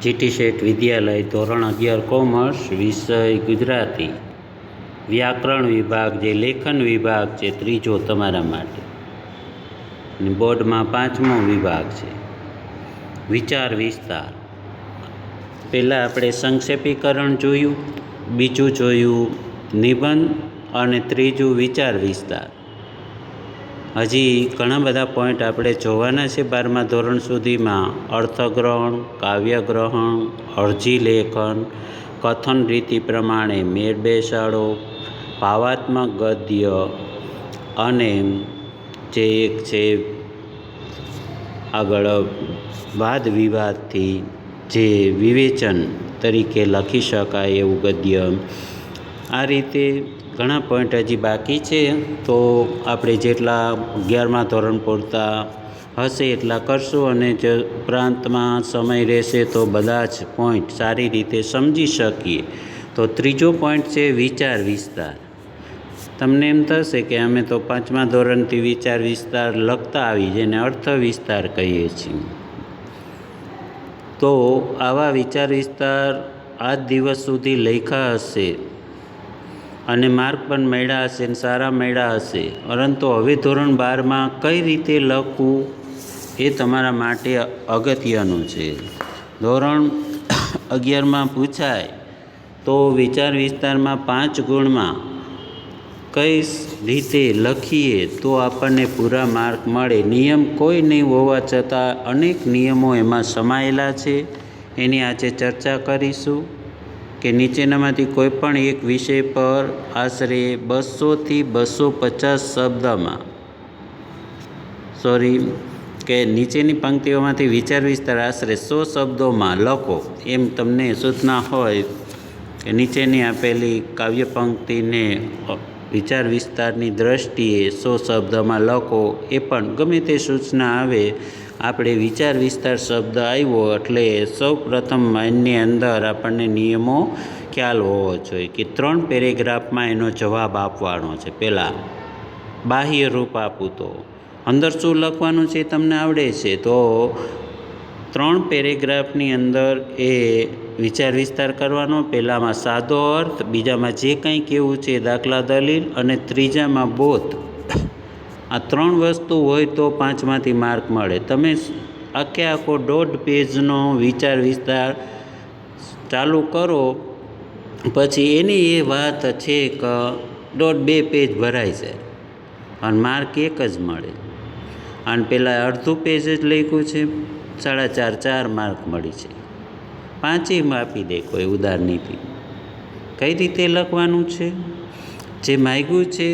GT શેઠ વિદ્યાલય ધોરણ 11 commerce વિષય ગુજરાતી વ્યાકરણ વિભાગ જે લેખન વિભાગ છે ત્રીજો તમારા માટે અને બોર્ડમાં 5મો વિભાગ છે વિચાર વિસ્તાર. પહેલાં આપણે સંક્ષેપીકરણ જોયું, બીજું જોયું નિબંધ અને ત્રીજું વિચાર વિસ્તાર. હજી ઘણા બધા પોઈન્ટ આપણે જોવાના છે 12મા ધોરણ સુધીમાં. અર્થગ્રહણ, કાવ્યગ્રહણ, અરજી લેખન, કથન રીતિ પ્રમાણે મેળ બેસાડો, ભાવાત્મક ગદ્ય અને જે એક છે આગળ વાદ વિવાદથી જે વિવેચન તરીકે લખી શકાય એવું ગદ્ય. આ રીતે ઘણા પોઈન્ટ હજી બાકી છે, તો આપણે જેટલા 11મા ધોરણ પૂરતા હશે એટલા કરશું, અને જો ઉપરાંતમાં સમય રહેશે તો બધા જ પોઈન્ટ સારી રીતે સમજી શકીએ. તો ત્રીજો પોઈન્ટ છે વિચાર વિસ્તાર. તમને એમ થશે કે અમે તો 5મા ધોરણથી વિચાર વિસ્તાર લખતા આવી, જેને અર્થ વિસ્તાર કહીએ છીએ. તો આવા વિચાર વિસ્તાર આજ દિવસ સુધી લખ્યા હશે અને માર્ક પણ મળ્યા હશે અને સારા મળ્યા હશે, પરંતુ હવે ધોરણ 12માં કઈ રીતે લખવું એ તમારા માટે અગત્યનું છે. ધોરણ 11માં પૂછાય તો વિચાર વિસ્તારમાં 5 ગુણમાં કઈ રીતે લખીએ તો આપણને પૂરા માર્ક મળે. નિયમ કોઈ નહીં હોવા છતાં અનેક નિયમો એમાં સમાયેલા છે, એની આજે ચર્ચા કરીશું. કે નીચેનામાંથી કોઈ પણ એક વિષય પર આશરે 200થી 250 શબ્દમાં કે નીચેની પંક્તિઓમાંથી વિચાર વિસ્તાર આશરે 100 શબ્દોમાં લખો. એમ તમને સૂચના હોય કે નીચેની આપેલી કાવ્ય પંક્તિને વિચાર વિસ્તારની દ્રષ્ટિએ 100 શબ્દમાં લખો. એ પણ ગમે તે સૂચના આવે, આપણે વિચાર વિસ્તાર શબ્દ આવ્યો એટલે સૌ પ્રથમ માઇન્ડની અંદર આપણને નિયમો ખ્યાલ હોવો જોઈએ કે 3 પેરેગ્રાફમાં એનો જવાબ આપવાનો છે. પહેલાં બાહ્ય રૂપ આપું તો અંદર શું લખવાનું છે તમને આવડે છે, તો 3 પેરેગ્રાફની અંદર એ વિચાર વિસ્તાર કરવાનો. પહેલામાં સાદો અર્થ, બીજામાં જે કંઈ કહેવું છે દાખલા દલીલ, અને ત્રીજામાં બોધ. આ 3 વસ્તુ હોય તો 5માંથી માર્ક મળે. તમે આખો 1.5 પેજનો વિચાર વિસ્તાર ચાલુ કરો, પછી એની એ વાત છે કે 1.5-2 પેજ ભરાઈ જાય અને માર્ક 1 જ મળે. અને પહેલાં અડધું પેજ જ લખ્યું છે, 4.5 માર્ક મળી છે. 5 આપી દે કોઈ ઉદાહરણથી. કઈ રીતે લખવાનું છે? જે માગ્યું છે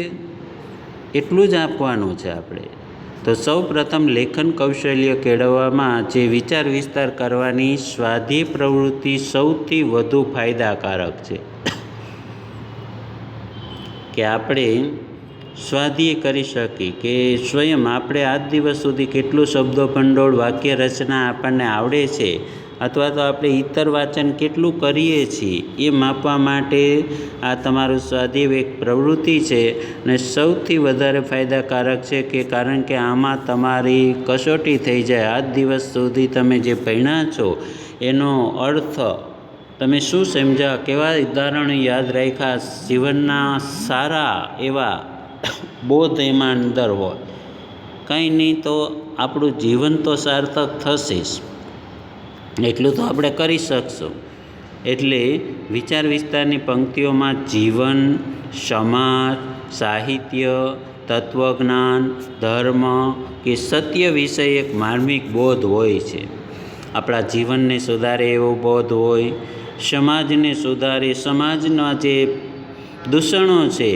એટલું જ આપવાનું છે આપણે. તો સૌ પ્રથમ લેખન કૌશલ્ય કેળવવામાં જે વિચાર વિસ્તાર કરવાની સ્વાધ્યાય પ્રવૃત્તિ સૌથી વધુ ફાયદાકારક છે. કે આપણે સ્વાધ્યાય કરી શકીએ કે સ્વયં આપણે આજ દિવસ સુધી કેટલું શબ્દો ભંડોળ, વાક્ય રચના આપણને આવડે છે, અથવા તો આપણે ઇતર વાંચન કેટલું કરીએ છીએ એ માપવા માટે આ તમારું સ્વાધ્યાય એક પ્રવૃત્તિ છે. અને સૌથી વધારે ફાયદાકારક છે કે કારણ કે આમાં તમારી કસોટી થઈ જાય. આજ દિવસ સુધી તમે જે ભણ્યા છો એનો અર્થ તમે શું સમજ્યા, કેવા ઉદાહરણો યાદ રાખ્યા, જીવનના સારા એવા બોધ એમાં અંદર હોય. કંઈ નહીં તો આપણું જીવન તો સાર્થક થશે જ, એટલું તો આપણે કરી શકશું. એટલે વિચાર વિસ્તારની પંક્તિઓમાં જીવન, સમાજ, સાહિત્ય, તત્વજ્ઞાન, ધર્મ કે સત્ય વિષય એક માર્મિક બોધ હોય છે. આપણા જીવનને સુધારે એવો બોધ હોય, સમાજને સુધારે, સમાજના જે દૂષણો છે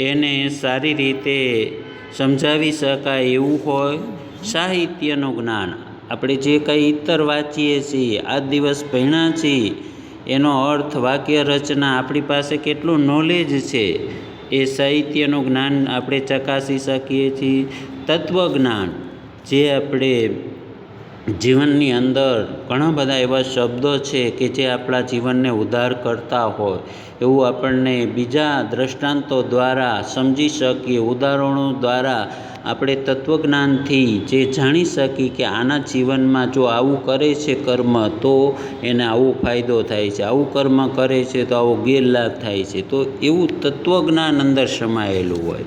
એને સારી રીતે સમજાવી શકાય એવું હોય. સાહિત્યનું જ્ઞાન, આપણે જે કંઈ ઇતર વાંચીએ છીએ, આજ દિવસ ભણ્યા છીએ એનો અર્થ, વાક્ય રચના, આપણી પાસે કેટલું નોલેજ છે એ સાહિત્યનું જ્ઞાન આપણે ચકાસી શકીએ છીએ. તત્વજ્ઞાન, જે આપણે જીવનની અંદર ઘણા બધા એવા શબ્દો છે કે જે આપણા જીવનને ઉદ્ધાર કરતા હોય એવું આપણને બીજા દ્રષ્ટાંતો દ્વારા સમજી શકીએ, ઉદાહરણો દ્વારા આપણે તત્વજ્ઞાનથી જે જાણી શકીએ કે આના જીવનમાં જો આવું કરે છે કર્મ તો એને આવો ફાયદો થાય છે, આવું કર્મ કરે છે તો આવો ગેરલાભ થાય છે, તો એવું તત્વજ્ઞાન અંદર સમાયેલું હોય.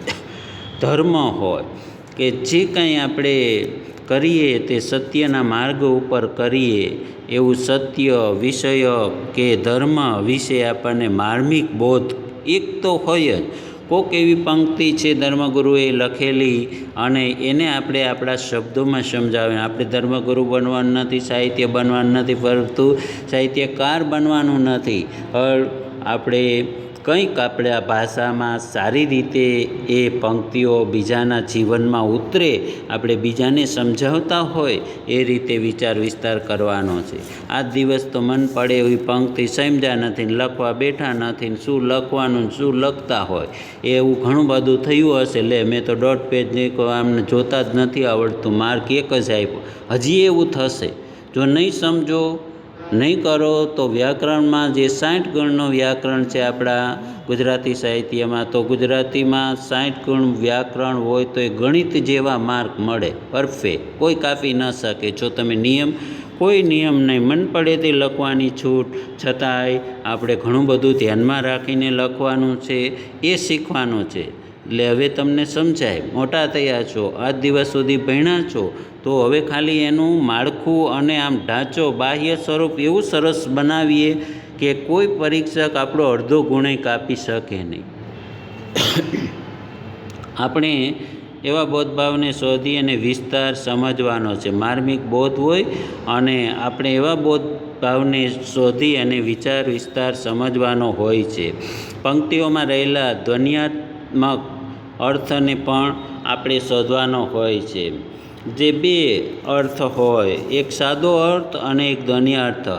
ધર્મ હોય કે જે કંઈ આપણે કરીએ તે સત્યના માર્ગ ઉપર કરીએ, એવું સત્ય વિષય કે ધર્મ વિશે આપણને માર્મિક બોધ એક તો હોય જ. કોઈક એવી પંક્તિ છે ધર્મગુરુએ લખેલી અને એને આપણે આપણા શબ્દોમાં સમજાવીને, આપણે ધર્મગુરુ બનવાનું નથી, સાહિત્ય બનવાનું નથી, પરંતુ સાહિત્યકાર બનવાનું નથી, આપણે કંઈક આપણે આ ભાષામાં સારી રીતે એ પંક્તિઓ બીજાના જીવનમાં ઉતરે, આપણે બીજાને સમજાવતા હોય એ રીતે વિચાર વિસ્તાર કરવાનો છે. આ દિવસ તો મન પડે એવી પંક્તિ સમજ્યા નથી, લખવા બેઠા નથી, શું લખવાનું શું લખતા હોય એવું ઘણું બધું થયું હશે. લે મેં તો 1.5 પેજ આમને જોતા જ નથી આવડતું, માર્ક 1 જ આપ્યો. હજી એવું થશે જો નહીં સમજો, નહીં કરો તો વ્યાકરણમાં જે 60 ગુણનો વ્યાકરણ છે આપણા ગુજરાતી સાહિત્યમાં, તો ગુજરાતીમાં 60 ગુણ વ્યાકરણ હોય તો એ ગણિત જેવા માર્ક મળે પરફેક્ટ, કોઈ કાપી ન શકે. જો તમે કોઈ નિયમ નહીં, મન પડે તે લખવાની છૂટ, છતાંય આપણે ઘણું બધું ધ્યાનમાં રાખીને લખવાનું છે, એ શીખવાનું છે. એટલે હવે તમને સમજાય, મોટા થયા છો, આજ દિવસ સુધી ભણ્યા છો, તો હવે ખાલી એનું માળખું અને આમ ઢાંચો બાહ્ય સ્વરૂપ એવું સરસ બનાવીએ કે કોઈ પરીક્ષક આપણો અડધો ગુણે કાપી શકે નહીં. આપણે એવા બોધભાવને શોધી અને વિસ્તાર સમજવાનો છે. માર્મિક બોધ હોય અને આપણે એવા બોધભાવને શોધી અને વિચાર વિસ્તાર સમજવાનો હોય છે. પંક્તિઓમાં રહેલા ધ્વન્યાત્મક અર્થને પણ આપણે શોધવાનો હોય છે. જે 2 અર્થ હોય, એક સાદો અર્થ અને એક ધ્વન્યાર્થ,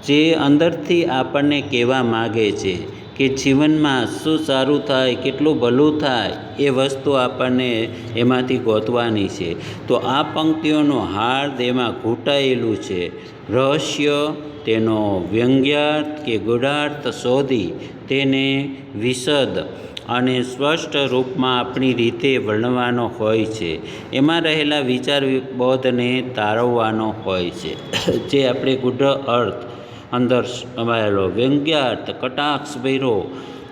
જે અંદરથી આપણને કહેવા માગે છે કે જીવનમાં શું સારું થાય, કેટલું ભલું થાય, એ વસ્તુ આપણને એમાંથી ગોતવાની છે. તો આ પંક્તિઓનો હાર્દ એમાં ઘૂંટાયેલું છે. રહસ્ય, તેનો વ્યંગ્યાર્થ કે ગૂઢાર્થ શોધી તેને વિશદ અને સ્પષ્ટ રૂપમાં આપણી રીતે વર્ણવાનો હોય છે. એમાં રહેલા વિચાર બોધને તારવવાનો હોય છે. જે આપણે ગૂઢ અર્થ અંદર સમાયેલો, વ્યંગ્યાર્થ કટાક્ષભર્યો,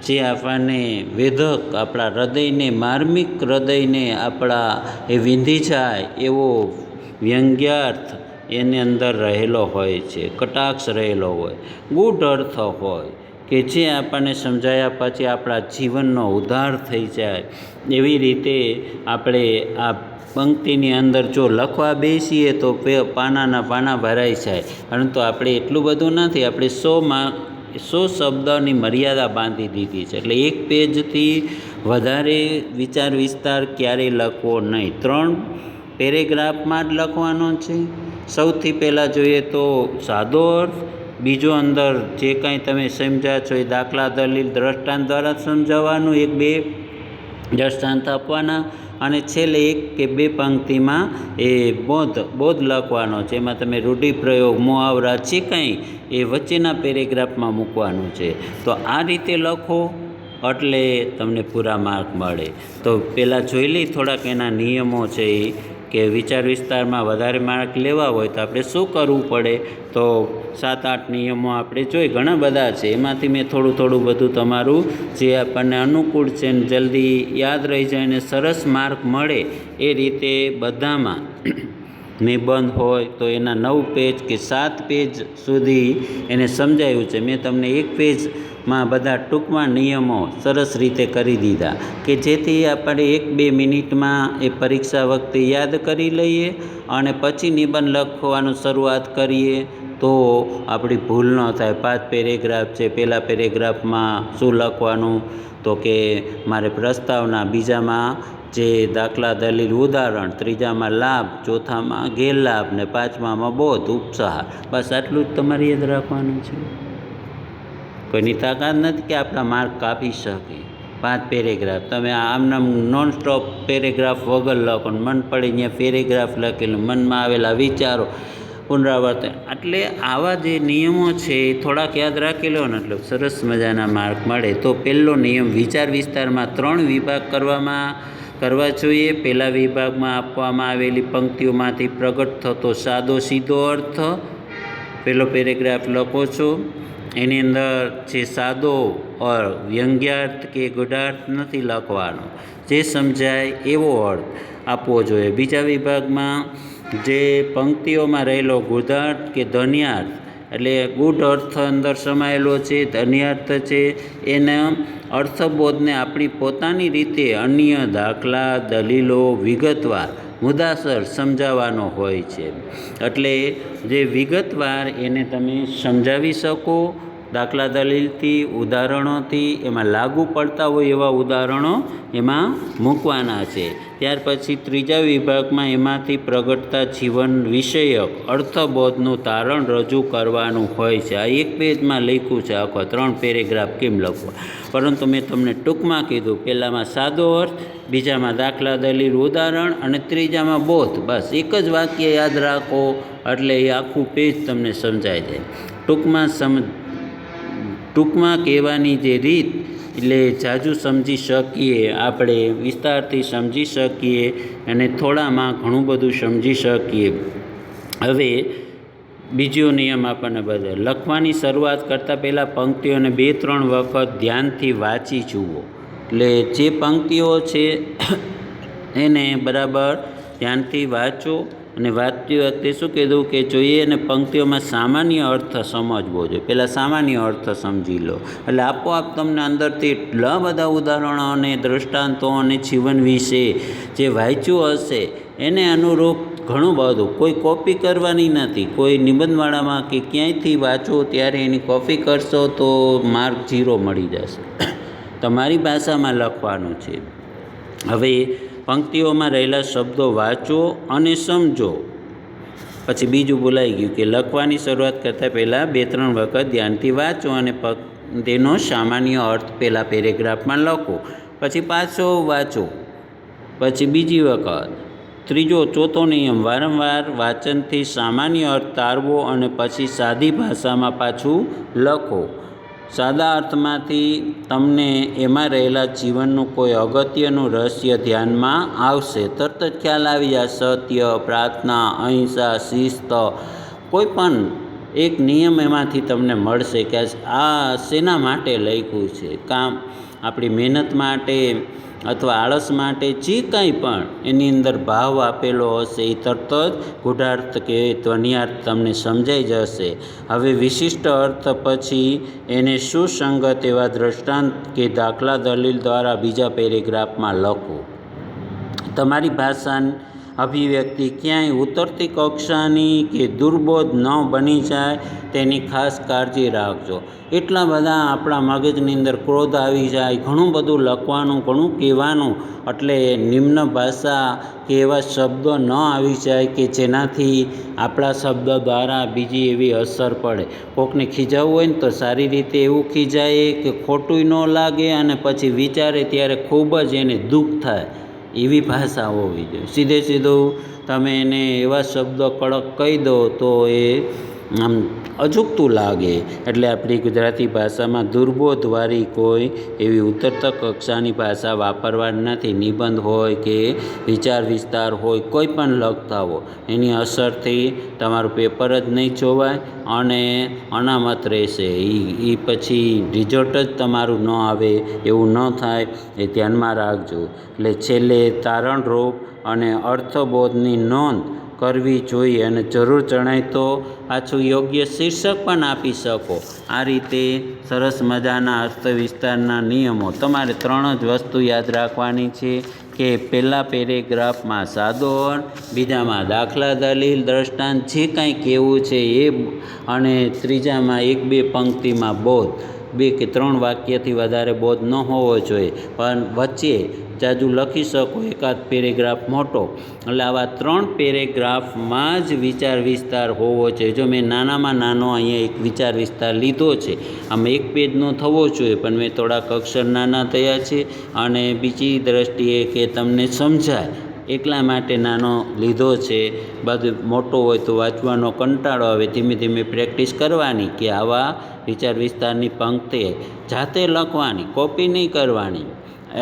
જે આપણને વેધક, આપણા હૃદયને, માર્મિક હૃદયને આપણા એ વિંધી જાય એવો વ્યંગ્યાર્થ એની અંદર રહેલો હોય છે, કટાક્ષ રહેલો હોય. ગૂઢ અર્થ હોય કે જે આપણને સમજાયા પછી આપણા જીવનનો ઉદ્ધાર થઈ જાય. એવી રીતે આપણે આ પંક્તિની અંદર જો લખવા બેસીએ તો પાનાના પાના ભરાઈ જાય, પરંતુ આપણે એટલું બધું નથી, આપણે 100 શબ્દની મર્યાદા બાંધી દીધી છે. એટલે 1 પેજથી વધારે વિચાર વિસ્તાર ક્યારેય લખવો નહીં. 3 પેરેગ્રાફમાં જ લખવાનો છે. સૌથી પહેલાં જોઈએ તો સાદો અર્થ, બીજો અંદર જે કાંઈ તમે સમજ્યા છો એ દાખલા દલીલ દ્રષ્ટાંત દ્વારા સમજાવવાનું, 1-2 દ્રષ્ટાંત આપવાના, અને છેલ્લે 1 કે 2 પંક્તિમાં એ બોધ લખવાનો છે. એમાં તમે રૂઢિપ્રયોગ, મુહાવરા જે કંઈ એ વચ્ચેના પેરેગ્રાફમાં મૂકવાનું છે. તો આ રીતે લખો એટલે તમને પૂરા માર્ક મળે. તો પહેલાં જોઈ લઈ થોડાક એના નિયમો છે એ, કે વિચાર વિસ્તારમાં વધારે માર્ક લેવા હોય તો આપણે શું કરવું પડે. તો 7-8 નિયમો આપણે જોઈ, ઘણા બધા છે, એમાંથી મેં થોડું બધું તમારું જે આપણને અનુકૂળ છે ને જલ્દી યાદ રહી જાય ને સરસ માર્ક મળે એ રીતે બધામાં નિબંધ હોય તો એના 9 પેજ કે 7 પેજ સુધી એને સમજાયું છે. મેં તમને 1 પેજમાં બધા ટૂંકમાં નિયમો સરસ રીતે કરી દીધા કે જેથી આપણે 1-2 મિનિટમાં એ પરીક્ષા વખતે યાદ કરી લઈએ અને પછી નિબંધ લખવાનું શરૂઆત કરીએ તો આપણી ભૂલ ન થાય. 5 પેરેગ્રાફ છે, પહેલા પેરેગ્રાફમાં શું લખવાનું, તો કે મારે પ્રસ્તાવના, બીજામાં જે દાખલા દલીલ ઉદાહરણ, ત્રીજામાં લાભ, ચોથામાં ગેરલાભ ને 5મામાં બોધ ઉપસાર. બસ આટલું જ તમારે યાદ રાખવાનું છે. કોઈની તાકાત નથી કે આપણા માર્ક કાપી શકે. 5 પેરેગ્રાફ તમે આમનામ નોન સ્ટોપ પેરેગ્રાફ વગર લખો, મન પડે ત્યાં પેરેગ્રાફ લખેલું, મનમાં આવેલા વિચારો પુનરાવર્તન. એટલે આવા જે નિયમો છે એ થોડાક યાદ રાખી લો ને એટલે સરસ મજાના માર્ક મળે. તો પહેલો નિયમ, વિચાર વિસ્તારમાં 3 વિભાગ કરવા જોઈએ. પહેલા વિભાગમાં આપવામાં આવેલી પંક્તિઓમાંથી પ્રગટ થતો સાદો સીધો અર્થ પહેલો પેરેગ્રાફ લખો છો. એની અંદર જે સાદો વ્યંગ્યાર્થ કે ગૂઢાર્થ નથી લખવાનો, જે સમજાય એવો અર્થ આપવો જોઈએ. બીજા વિભાગમાં જે પંક્તિઓમાં રહેલો ગૂઢાર્થ કે ધન્યાર્થ, એટલે ગૂઢ અર્થ અંદર સમાયેલો છે, ધન્યાર્થ છે, એના અર્થબોધને આપણી પોતાની રીતે અન્ય દાખલા, દલીલો, વિગતવાર મુદ્દાસર સમજાવવાનો હોય છે. એટલે જે વિગતવાર એને તમે સમજાવી શકો દાખલા, દલીલથી, ઉદાહરણોથી, એમાં લાગુ પડતા હોય એવા ઉદાહરણો એમાં મૂકવાના છે. ત્યાર પછી ત્રીજા વિભાગમાં એમાંથી પ્રગટતા જીવન વિષયક અર્થબોધનું તારણ રજૂ કરવાનું હોય છે. આ એક પેજમાં લખ્યું છે આખો 3 પેરેગ્રાફ કેમ લખવા, પરંતુ મેં તમને ટૂંકમાં કીધું. પહેલામાં સાદો અર્થ, બીજામાં દાખલા, દલીલ, ઉદાહરણ અને ત્રીજામાં બોધ. બસ એક જ વાક્ય યાદ રાખો એટલે એ આખું પેજ તમને સમજાય જાય. ટૂંકમાં કહેવાની જે રીત, એટલે જાજુ સમજી શકીએ આપણે, વિસ્તારથી સમજી શકીએ અને થોડામાં ઘણું બધું સમજી શકીએ. હવે બીજો નિયમ આપણને બદલે, લખવાની શરૂઆત કરતાં પહેલાં પંક્તિઓને 2-3 વખત ધ્યાનથી વાંચી જુઓ. એટલે જે પંક્તિઓ છે એને બરાબર ધ્યાનથી વાંચો. અને વાંચતી વખતે શું કીધું કે જોઈએ અને પંક્તિઓમાં સામાન્ય અર્થ સમજવો જોઈએ. પહેલાં સામાન્ય અર્થ સમજી લો એટલે આપોઆપ તમને અંદરથી એટલા બધા ઉદાહરણો અને દૃષ્ટાંતો અને જીવન વિશે જે વાંચ્યું હશે એને અનુરૂપ ઘણું બધું. કોઈ કોપી કરવાની નથી. કોઈ નિબંધવાળામાં કે ક્યાંયથી વાંચો ત્યારે એની કોપી કરશો તો માર્ક 0 મળી જશે. તમારી ભાષામાં લખવાનું છે. હવે પંક્તિઓમાં રહેલા શબ્દો વાંચો અને સમજો. પછી બીજું બોલાઈ ગયું કે લખવાની શરૂઆત કરતાં પહેલાં 2-3 વખત ધ્યાનથી વાંચો અને તેનો સામાન્ય અર્થ પહેલાં પેરેગ્રાફમાં લખો, પછી પાછો વાંચો, પછી બીજી વખત. ત્રીજો, ચોથો નિયમ, વારંવાર વાંચનથી સામાન્ય અર્થ તારવો અને પછી સાદી ભાષામાં પાછું લખો. સાદા અર્થમાંથી તમને એમાં રહેલા જીવનનું કોઈ અગત્યનું રહસ્ય ધ્યાનમાં આવશે. તરત જ ખ્યાલ આવી જાય. સત્ય, પ્રાર્થના, અહિંસા, શિસ્ત, કોઈ પણ એક નિયમ એમાંથી તમને મળશે કે આ શેના માટે લખ્યું છે. કામ આપણી મહેનત માટે અથવા આળસ માટે, જે કંઈ પણ એની અંદર ભાવ આપેલો હશે એ તરત જ ગૂઢાર્થ કે ધ્વનિયાર્થ તમને સમજાઈ જશે. હવે વિશિષ્ટ અર્થ પછી એને સુસંગત એવા દ્રષ્ટાંત કે દાખલા, દલીલ દ્વારા બીજા પેરેગ્રાફમાં લખો. તમારી ભાષાની અભિવ્યક્તિ ક્યાંય ઉતરતી કક્ષાની કે દુર્બોધ ન બની જાય તેની ખાસ કાળજી રાખજો. એટલા બધા આપણા મગજની અંદર ક્રોધ આવી જાય, ઘણું બધું લખવાનું, ઘણું કહેવાનું, એટલે નિમ્ન ભાષા કે એવા શબ્દો ન આવી જાય કે જેનાથી આપણા શબ્દ દ્વારા બીજી એવી અસર પડે. કોકને ખીજાવવું હોય ને તો સારી રીતે એવું ખીજાય કે ખોટું ન લાગે અને પછી વિચારે ત્યારે ખૂબ જ એને દુઃખ થાય એવી ભાષા હોવી જોઈએ. સીધે સીધું તમે એને એવા શબ્દો કડક કહી દો તો એ આમ અજુગતું લાગે. એટલે આપણી ગુજરાતી ભાષામાં દુર્બોધવાળી કોઈ એવી ઉતરતા કક્ષાની ભાષા વાપરવાની નથી. નિબંધ હોય કે વિચાર વિસ્તાર હોય, કોઈ પણ લખતા હો, એની અસરથી તમારું પેપર જ નહીં જોવાય અને અનામત રહેશે. એ પછી રિઝલ્ટ જ તમારું ન આવે, એવું ન થાય એ ધ્યાનમાં રાખજો. એટલે છેલ્લે તારણરૂપ અને અર્થબોધની નોંધ કરવી જોઈએ અને જરૂર જણાય તો પાછું યોગ્ય શીર્ષક પણ આપી શકો. આ રીતે સરસ મજાના અર્થ વિસ્તારના નિયમો. તમારે 3 જ વસ્તુ યાદ રાખવાની છે કે પહેલાં પેરેગ્રાફમાં સાદો અર્થ, બીજામાં દાખલા, દલીલ, દ્રષ્ટાંત જે કાંઈ કહેવું છે એ, અને ત્રીજામાં 1-2 પંક્તિમાં બોધ. 2 કે 3 વાક્યથી વધારે બોધ ન હોવો જોઈએ, પણ વચ્ચે જાજુ લખી શકો એકાદ પેરેગ્રાફ મોટો. એટલે આવા 3 પેરેગ્રાફમાં જ વિચાર વિસ્તાર હોવો છે. જો મેં નાનામાં નાનો અહીંયા એક વિચાર વિસ્તાર લીધો છે, આમ 1 પેજનો થવો જોઈએ, પણ મેં થોડાક અક્ષર નાના થયા છે અને બીજી દ્રષ્ટિએ કે તમને સમજાય એટલા માટે નાનો લીધો છે. બધું મોટો હોય તો વાંચવાનો કંટાળો આવે. ધીમે ધીમે પ્રેક્ટિસ કરવાની કે આવા વિચાર વિસ્તારની પંક્તિ જાતે લખવાની, કોપી નહીં કરવાની.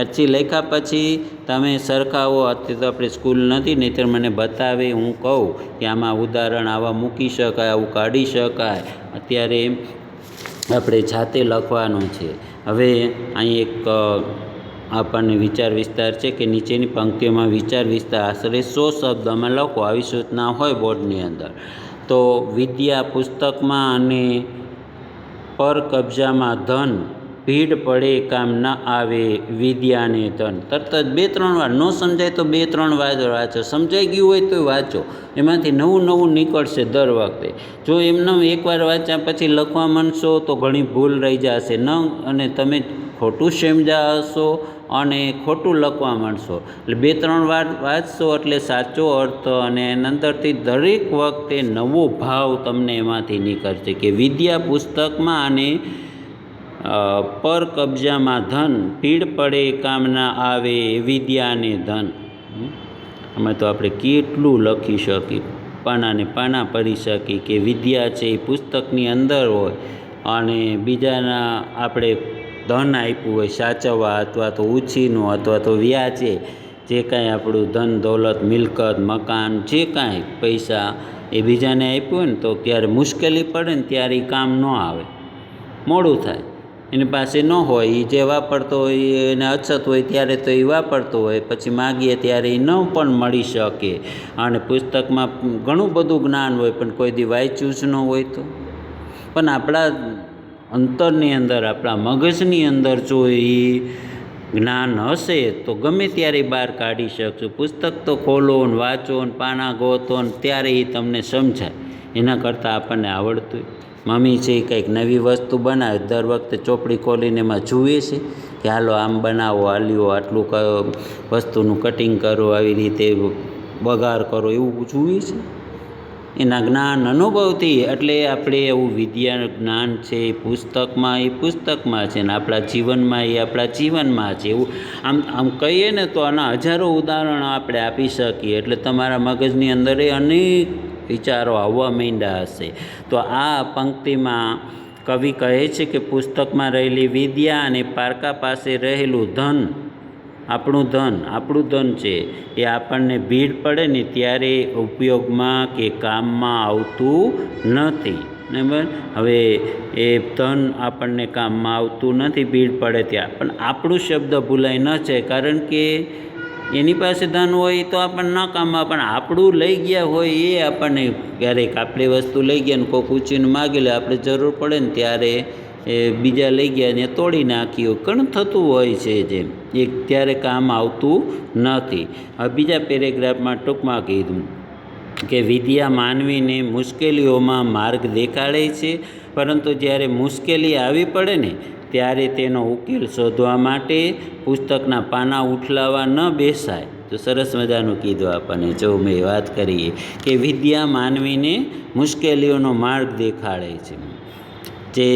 અરજી લખ્યા પછી તમે સરખાવો. અત્યારે તો આપણે સ્કૂલ નથી, નહીંતર મને બતાવે, હું કહું કે આમાં ઉદાહરણ આવા મૂકી શકાય, આવું કાઢી શકાય. અત્યારે આપણે જાતે લખવાનું છે. હવે અહીં એક આપણને વિચાર વિસ્તાર છે કે નીચેની પંક્તિઓમાં વિચાર વિસ્તાર આશરે 100 શબ્દમાં લખો. આવી સૂચના હોય બોર્ડની અંદર. તો વિદ્યા પુસ્તકમાં અને પર કબજામાં ધન, ભીડ પડે કામ ન આવે વિદ્યાને ધન. તરત જ 2-3 વાર, ન સમજાય તો 2-3 વાર વાંચો, સમજાઈ ગયું હોય તો વાંચો. એમાંથી નવું નીકળશે દર વખતે. જો એમને એકવાર વાંચ્યા પછી લખવા માંડશો તો ઘણી ભૂલ રહી જશે અને તમે ખોટું સમજ્યા હશો અને ખોટું લખવા માંડશો. એટલે 2-3 વાર વાંચશો એટલે સાચો અર્થ અને અંદરથી દરેક વખતે નવો ભાવ તમને એમાંથી નીકળશે કે વિદ્યા પુસ્તકમાં અને પર કબજામાં ધન, ભીડ પડે કામ ના આવે વિદ્યાને ધન. આમાં તો આપણે કેટલું લખી શકીએ, પાનાને પાના પડી શકીએ કે વિદ્યા છે એ પુસ્તકની અંદર હોય અને બીજાના આપણે ધન આપ્યું હોય સાચવવા, અથવા તો ઉછીનું, અથવા તો વ્યાજે જે કાંઈ આપણું ધન દોલત મિલકત મકાન જે કાંઈ પૈસા એ બીજાને આપ્યું હોય ને, તો ત્યારે મુશ્કેલી પડે ને ત્યારે એ કામ ન આવે, મોડું થાય. એની પાસે ન હોય, એ જે વાપરતો હોય એને અછત હોય ત્યારે તો એ વાપરતો હોય, પછી માગીએ ત્યારે એ ન પણ મળી શકે. અને પુસ્તકમાં ઘણું બધું જ્ઞાન હોય પણ કોઈ દી વાંચ્યું જ ન હોય તો. પણ આપણા અંતરની અંદર, આપણા મગજની અંદર જો એ જ્ઞાન હશે તો ગમે ત્યારે બહાર કાઢી શકશું. પુસ્તક તો ખોલો ને વાંચો ને પાના ગોતો ને ત્યારે એ તમને સમજાય. એના કરતાં આપણને આવડતું મમ્મી છે એ કંઈક નવી વસ્તુ બનાવે, દર વખતે ચોપડી ખોલીને એમાં જુએ છે કે હાલો આમ બનાવો, હાલ્યો આટલું વસ્તુનું કટિંગ કરો, આવી રીતે વઘાર કરો, એવું જુએ છે. એના જ્ઞાન અનુભવથી. એટલે આપણે એવું વિદ્યા જ્ઞાન છે એ પુસ્તકમાં છે ને આપણા જીવનમાં એ આપણા જીવનમાં છે. એવું આમ કહીએ ને તો આના હજારો ઉદાહરણો આપણે આપી શકીએ. એટલે તમારા મગજની અંદર એ અનેક વિચારો આવવા માંડ્યા હશે. તો આ પંક્તિમાં કવિ કહે છે કે પુસ્તકમાં રહેલી વિદ્યા અને પારકા પાસે રહેલું ધન, આપણું ધન છે એ આપણને ભીડ પડે ને ત્યારે ઉપયોગમાં કે કામમાં આવતું નથી. બરાબર. હવે એ ધન આપણને કામમાં આવતું નથી ભીડ પડે ત્યાં, પણ આપણું શબ્દ ભૂલાય ન જાય. કારણ કે એની પાસે ધન હોય તો આપણને ન કામમાં, પણ આપણું લઈ ગયા હોય એ આપણને ક્યારેક આપણી વસ્તુ લઈ ગયા ને કોઈ પૂછીને માગી લે, આપણે જરૂર પડે ને ત્યારે એ બીજા લઈ ગયા ને તોડી નાખ્યું, ઘણું થતું હોય છે. જેમ એક ત્યારે કામ આવતું નથી. હવે બીજા પેરેગ્રાફમાં ટૂંકમાં કીધું કે વિદ્યા માનવીને મુશ્કેલીઓમાં માર્ગ દેખાડે છે, પરંતુ જ્યારે મુશ્કેલી આવી પડે ને ત્યારે તેનો ઉકેલ શોધવા માટે પુસ્તકના પાના ઉઠલાવવા ન બેસાય. તો સરસ મજાનું કીધું આપણને. જો મેં વાત કરીએ કે વિદ્યા માનવીને મુશ્કેલીઓનો માર્ગ દેખાડે છે, જે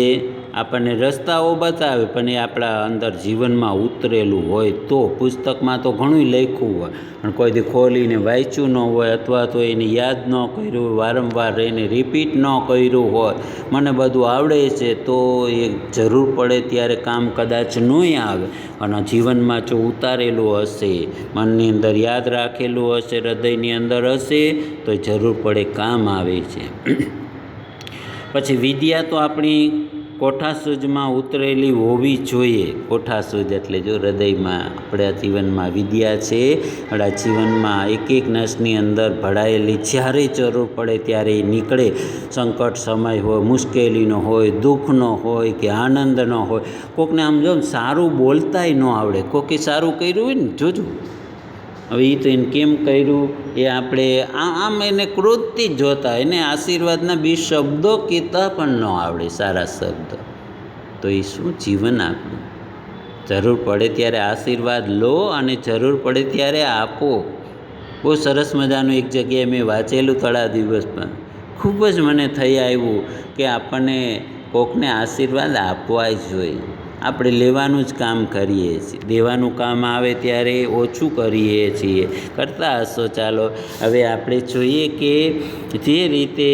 આપણને રસ્તાઓ બતાવે, પણ એ આપણા અંદર જીવનમાં ઉતરેલું હોય તો. પુસ્તકમાં તો ઘણું લખ્યું હોય પણ કોઈ દી ખોલીને વાંચ્યું ન હોય, અથવા તો એને યાદ ન કર્યું હોય, વારંવાર એને રિપીટ ન કર્યું હોય. મને બધું આવડે છે તો એ જરૂર પડે ત્યારે કામ કદાચ નહીં આવે. અને જીવનમાં જો ઉતારેલું હશે, મનની અંદર યાદ રાખેલું હશે, હૃદયની અંદર હશે તો જરૂર પડે કામ આવે છે. પછી વિદ્યા તો આપણી કોઠાસૂઝમાં ઉતરેલી હોવી જોઈએ. કોઠાસૂઝ એટલે જો હૃદયમાં આપણા જીવનમાં વિદ્યા છે, આપણા જીવનમાં એક નસની અંદર ભળાયેલી, જ્યારે જરૂર પડે ત્યારે એ નીકળે. સંકટ સમય હોય, મુશ્કેલીનો હોય, દુઃખનો હોય કે આનંદનો હોય. કોકને આમ જો સારું બોલતાય ન આવડે, કોકે સારું કર્યું હોય ને, જોજો હવે એ તો એને કેમ કર્યું એ આપણે આમ એને ક્રોધથી જ જોતા, એને આશીર્વાદના 2 શબ્દો કહેતા પણ ન આવડે, સારા શબ્દ. તો એ શું જીવન આપણું? જરૂર પડે ત્યારે આશીર્વાદ લો અને જરૂર પડે ત્યારે આપો. બહુ સરસ મજાનું એક જગ્યાએ મેં વાંચેલું થોડા દિવસમાં, ખૂબ જ મને થઈ આવ્યું કે આપણને કોકને આશીર્વાદ આપવા જ જોઈએ. આપણે લેવાનું જ કામ કરીએ છીએ, દેવાનું કામ આવે ત્યારે ઓછું કરીએ છીએ. કરતા હશો. ચાલો હવે આપણે જોઈએ કે જે રીતે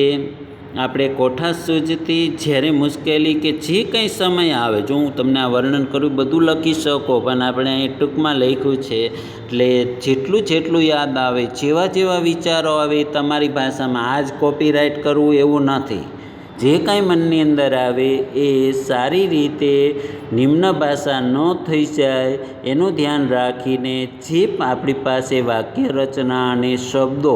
આપણે કોઠા સૂઝતી જ્યારે મુશ્કેલી કે જે કંઈ સમય આવે, જો હું તમને આ વર્ણન કરું બધું લખી શકો, પણ આપણે અહીં ટૂંકમાં લખ્યું છે એટલે જેટલું યાદ આવે, જેવા વિચારો આવે એ તમારી ભાષામાં, આ જ કોપીરાઇટ કરવું એવું નથી. જે કાંઈ મનની અંદર આવે એ સારી રીતે નિમ્ન ભાષા ન થઈ જાય એનું ધ્યાન રાખીને જે આપણી પાસે વાક્ય રચના અને શબ્દો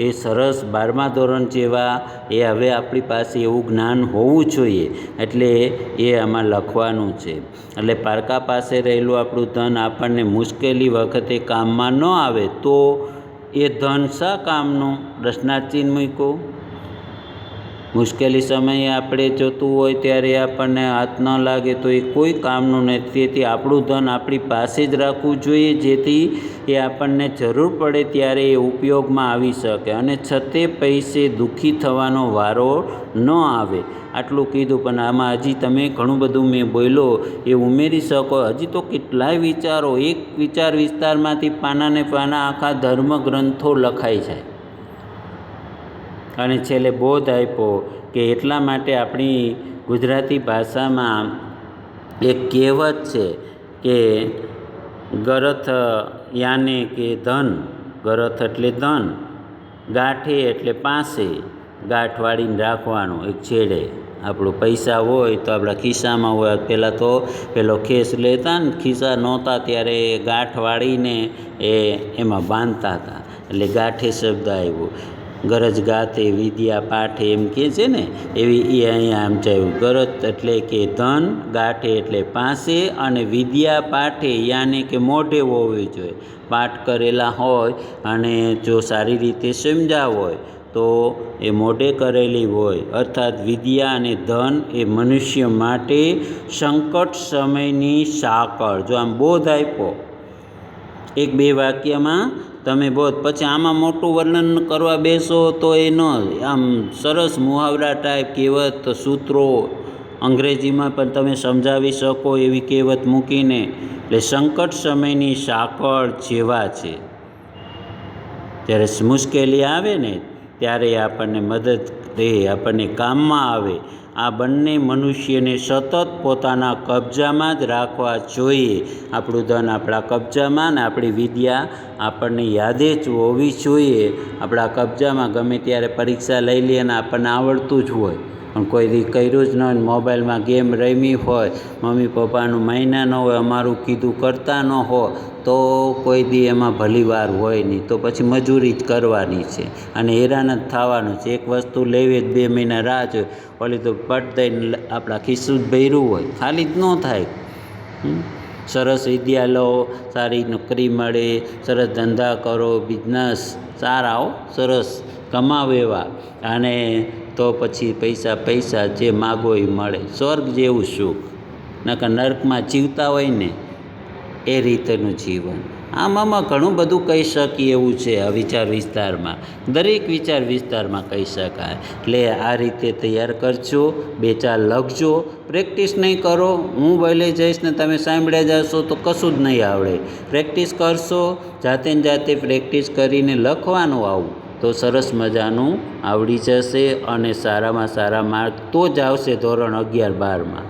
એ સરસ 12મા ધોરણ જેવા એ હવે આપણી પાસે એવું જ્ઞાન હોવું જોઈએ, એટલે એ આમાં લખવાનું છે. એટલે પારકા પાસે રહેલું આપણું ધન આપણને મુશ્કેલી વખતે કામમાં ન આવે તો એ ધન શા કામનું? પ્રશ્નાર્થ ચિહ્ન મૂકો. મુશ્કેલી સમયે આપણે જોતું હોય ત્યારે આપણને હાથ ન લાગે તો એ કોઈ કામનું નથી. તેથી આપણું ધન આપણી પાસે જ રાખવું જોઈએ, જેથી એ આપણને જરૂર પડે ત્યારે એ ઉપયોગમાં આવી શકે અને છતે પૈસે દુઃખી થવાનો વારો ન આવે. આટલું કીધું, પણ આમાં હજી તમે ઘણું બધું મેં બોલ્યો એ ઉમેરી શકો. હજી તો કેટલાય વિચારો, એક વિચાર વિસ્તારમાંથી પાનાને પાના આખા ધર્મગ્રંથો લખાઈ જાય. અને છેલ્લે બોધ આપ્યો કે એટલા માટે આપણી ગુજરાતી ભાષામાં એક કહેવત છે કે ગરથ યાને કે ધન, ગરથ એટલે ધન, ગાંઠે એટલે પાસે, ગાંઠ વાળીને રાખવાનું એક છેડે. આપણું પૈસા હોય તો આપણા ખિસ્સામાં હોય. પહેલાં તો પેલો ખેસ લેતા ને, ખિસ્સા નહોતા ત્યારે ગાંઠ વાળીને એમાં બાંધતા હતા, એટલે ગાંઠે શબ્દ આવ્યો. ગરજ ગાથે વિદ્યા પાઠે એમ કહે છે ને, એવી એ અહીંયા આમ ચાવ્યું. ગરજ એટલે કે ધન, ગાંઠે એટલે પાસે, અને વિદ્યા પાઠે યાને કે મોઢે હોવી જોઈએ. પાઠ કરેલા હોય અને જો સારી રીતે સમજાવ હોય તો એ મોઢે કરેલી હોય. અર્થાત વિદ્યા અને ધન એ મનુષ્ય માટે સંકટ સમયની સાંકળ. જો આમ બોધ આપ્યો એક બે વાક્યમાં તમે બોધ, પછી આમાં મોટું વર્ણન કરવા બેસો તો એ ન, આમ સરસ મુહાવરા ટાઈપ કહેવત, સૂત્રો અંગ્રેજીમાં પણ તમે સમજાવી શકો એવી કહેવત મૂકીને, એટલે સંકટ સમયની સાંકળ જેવા છે. જ્યારે મુશ્કેલી આવે ને ત્યારે આપણને મદદ રહે, આપણને કામમાં આવે. આ બંને મનુષ્યને સતત પોતાના કબજામાં જ રાખવા જોઈએ. આપણું ધન આપણા કબજામાં ને આપણી વિદ્યા આપણને યાદે જ હોવી જોઈએ. આપણા કબજામાં ગમે ત્યારે પરીક્ષા લઈ લઈએ અને આપણને આવડતું જ હોય, પણ કોઈ દી કર્યું જ ન હોય, મોબાઈલમાં ગેમ રમી હોય, મમ્મી પપ્પાનું માન્યા ન હોય, અમારું કીધું કરતા ન હોય, તો કોઈ દી એમાં ભલી વાર હોય નહીં. તો પછી મજૂરી જ કરવાની છે અને હેરાન જ થવાનું છે. એક વસ્તુ લેવી જ 2 મહિના રાહ જોઈએ, ઓલી તો પટ દઈને આપણા ખિસ્સું જ ભર્યું હોય, ખાલી જ ન થાય. સરસ વિદ્યા લો, સારી નોકરી મળે, સરસ ધંધા કરો, બિઝનેસ સારા સરસ કમાવો એવા, અને તો પછી પૈસા જે માગો એ મળે. સ્વર્ગ જેવું સુખ. નકર નર્કમાં જીવતા હોય ને એ રીતનું જીવન. આમાં ઘણું બધું કહી શકીએ એવું છે. આ વિચાર વિસ્તારમાં દરેક વિચાર વિસ્તારમાં કહી શકાય. એટલે આ રીતે તૈયાર કરજો, 2-4 લખજો. પ્રેક્ટિસ નહીં કરો, હું બોલી જઈશ ને તમે સાંભળ્યા જશો તો કશું જ નહીં આવડે. પ્રેક્ટિસ કરશો, જાતે ને જાતે પ્રેક્ટિસ કરીને લખવાનું આવું તો સરસ મજાનું આવડી જશે અને સારામાં સારા માર્ક તો જ આવશે ધોરણ 11-12માં.